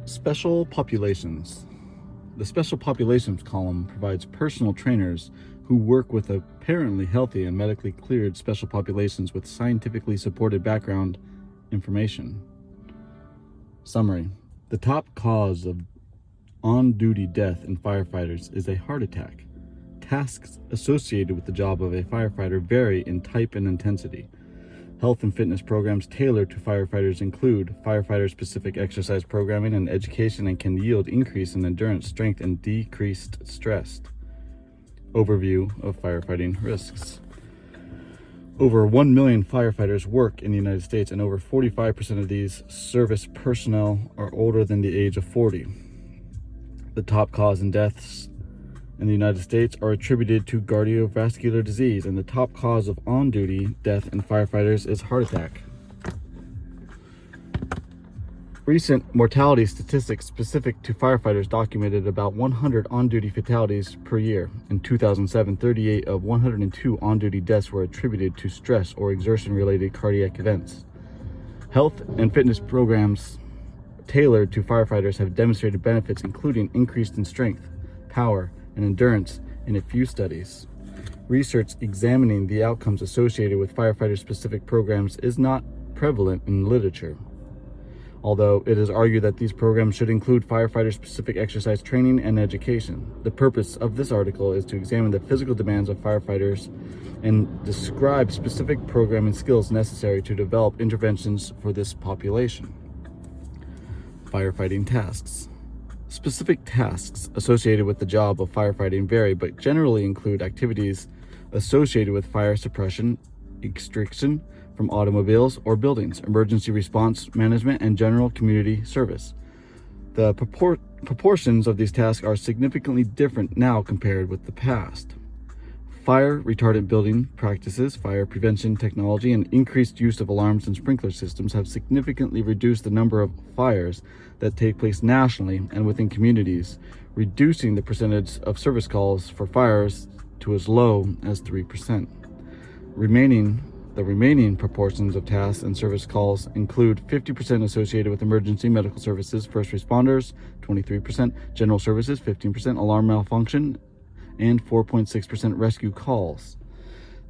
Special populations. The special populations column provides personal trainers who work with apparently healthy and medically cleared special populations with scientifically supported background information. Summary. The top cause of on-duty death in firefighters is a heart attack. Tasks associated with the job of a firefighter vary in type and intensity. Health and fitness programs tailored to firefighters include firefighter-specific exercise programming and education and can yield increase in endurance, strength, and decreased stress. Overview of firefighting risks. Over 1 million firefighters work in the United States, and over 45% of these service personnel are older than the age of 40. The top cause in deaths in the United States are attributed to cardiovascular disease, and the top cause of on-duty death in firefighters is heart attack. Recent mortality statistics specific to firefighters documented about 100 on-duty fatalities per year. In 2007, 38 of 102 on-duty deaths were attributed to stress or exertion-related cardiac events. Health and fitness programs tailored to firefighters have demonstrated benefits including increased in strength, power, and endurance in a few studies. Research examining the outcomes associated with firefighter-specific programs is not prevalent in literature, although it is argued that these programs should include firefighter-specific exercise training and education. The purpose of this article is to examine the physical demands of firefighters and describe specific programming skills necessary to develop interventions for this population. Firefighting tasks. Specific tasks associated with the job of firefighting vary, but generally include activities associated with fire suppression, extraction from automobiles or buildings, emergency response management, and general community service. The proportions of these tasks are significantly different now compared with the past. Fire retardant building practices, fire prevention technology, and increased use of alarms and sprinkler systems have significantly reduced the number of fires that take place nationally and within communities, reducing the percentage of service calls for fires to as low as 3%. The remaining proportions of tasks and service calls include 50% associated with emergency medical services, first responders, 23%, general services, 15%, alarm malfunction, and 4.6% rescue calls.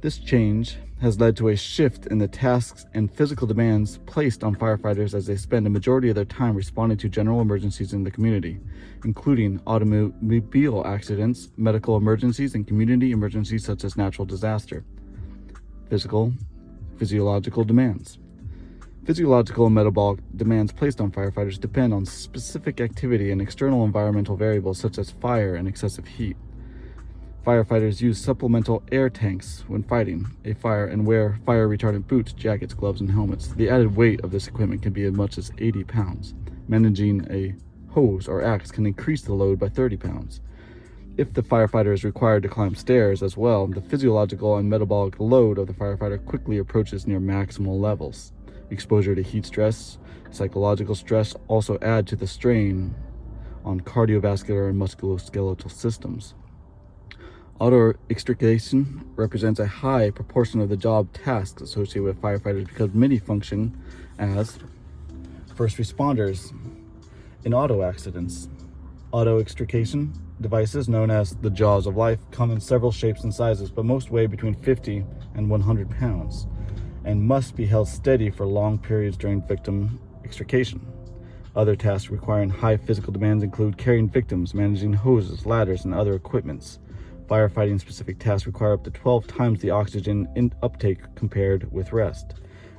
This change has led to a shift in the tasks and physical demands placed on firefighters as they spend a majority of their time responding to general emergencies in the community, including automobile accidents, medical emergencies, and community emergencies such as natural disaster. Physiological demands. Physiological and metabolic demands placed on firefighters depend on specific activity and external environmental variables such as fire and excessive heat. Firefighters use supplemental air tanks when fighting a fire and wear fire retardant boots, jackets, gloves, and helmets. The added weight of this equipment can be as much as 80 pounds. Managing a hose or axe can increase the load by 30 pounds. If the firefighter is required to climb stairs as well, the physiological and metabolic load of the firefighter quickly approaches near maximal levels. Exposure to heat stress, psychological stress also add to the strain on cardiovascular and musculoskeletal systems. Auto-extrication represents a high proportion of the job tasks associated with firefighters because many function as first responders in auto accidents. Auto-extrication devices, known as the jaws of life, come in several shapes and sizes, but most weigh between 50 and 100 pounds and must be held steady for long periods during victim extrication. Other tasks requiring high physical demands include carrying victims, managing hoses, ladders, and other equipments. Firefighting specific tasks require up to 12 times the oxygen uptake compared with rest.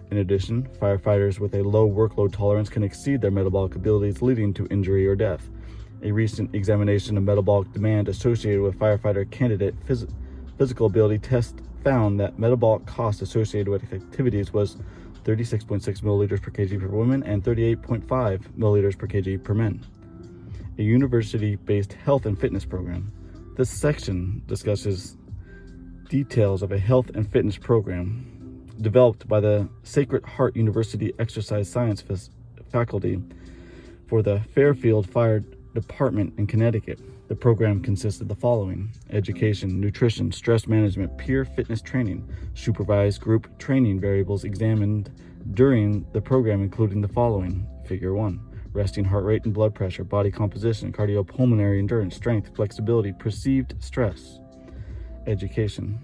In addition, firefighters with a low workload tolerance can exceed their metabolic abilities, leading to injury or death. A recent examination of metabolic demand associated with firefighter candidate physical ability test found that metabolic cost associated with activities was 36.6 milliliters per kg per woman and 38.5 milliliters per kg per men. A university-based health and fitness program. This section discusses details of a health and fitness program developed by the Sacred Heart University Exercise Science faculty for the Fairfield Fire Department in Connecticut. The program consists of the following: education, nutrition, stress management, peer fitness training, supervised group training. Variables examined during the program including the following. Figure 1. resting heart rate and blood pressure, body composition, cardiopulmonary endurance, strength, flexibility, perceived stress. Education.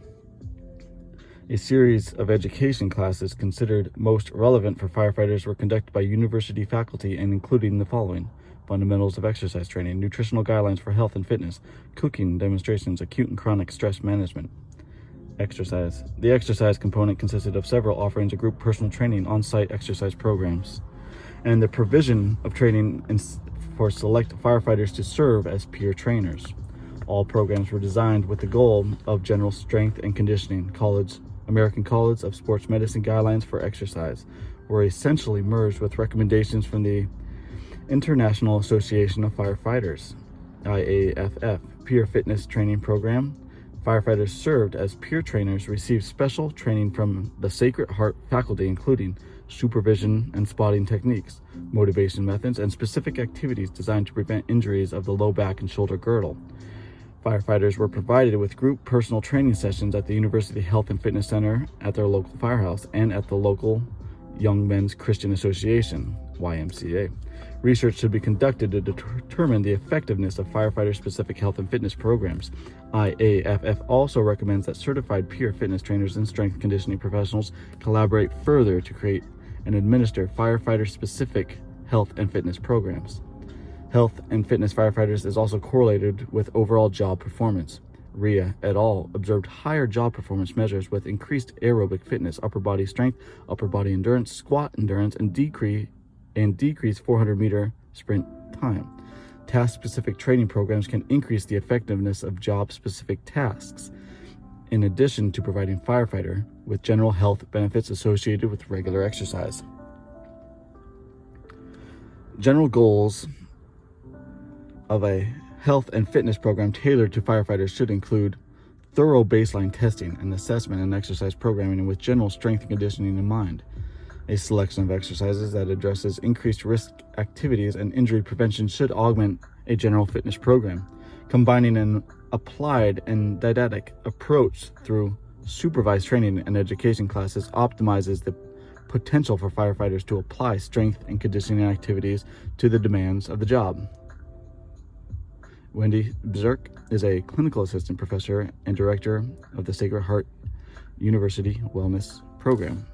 A series of education classes considered most relevant for firefighters were conducted by university faculty and including the following: fundamentals of exercise training, nutritional guidelines for health and fitness, cooking demonstrations, acute and chronic stress management. Exercise. The exercise component consisted of several offerings of group personal training, on-site exercise programs, and the provision of training for select firefighters to serve as peer trainers. All programs were designed with the goal of general strength and conditioning. American College of Sports Medicine guidelines for exercise were essentially merged with recommendations from the International Association of Firefighters, IAFF, peer fitness training program. Firefighters served as peer trainers received special training from the Sacred Heart faculty, including supervision and spotting techniques, motivation methods, and specific activities designed to prevent injuries of the low back and shoulder girdle. Firefighters were provided with group personal training sessions at the University Health and Fitness Center, at their local firehouse, and at the local Young Men's Christian Association, YMCA. Research should be conducted to determine the effectiveness of firefighter-specific health and fitness programs. IAFF also recommends that certified peer fitness trainers and strength conditioning professionals collaborate further to create and administer firefighter-specific health and fitness programs. Health and fitness firefighters is also correlated with overall job performance. Rhea et al. Observed higher job performance measures with increased aerobic fitness, upper body strength, upper body endurance, squat endurance, and decreased 400-meter sprint time. Task-specific training programs can increase the effectiveness of job-specific tasks, in addition to providing firefighter with general health benefits associated with regular exercise. General goals of a health and fitness program tailored to firefighters should include thorough baseline testing and assessment and exercise programming with general strength and conditioning in mind, a selection of exercises that addresses increased risk activities and injury prevention should augment a general fitness program, combining an applied and didactic approach through supervised training and education classes optimizes the potential for firefighters to apply strength and conditioning activities to the demands of the job. Wendy Bzirk is a clinical assistant professor and director of the Sacred Heart University Wellness Program.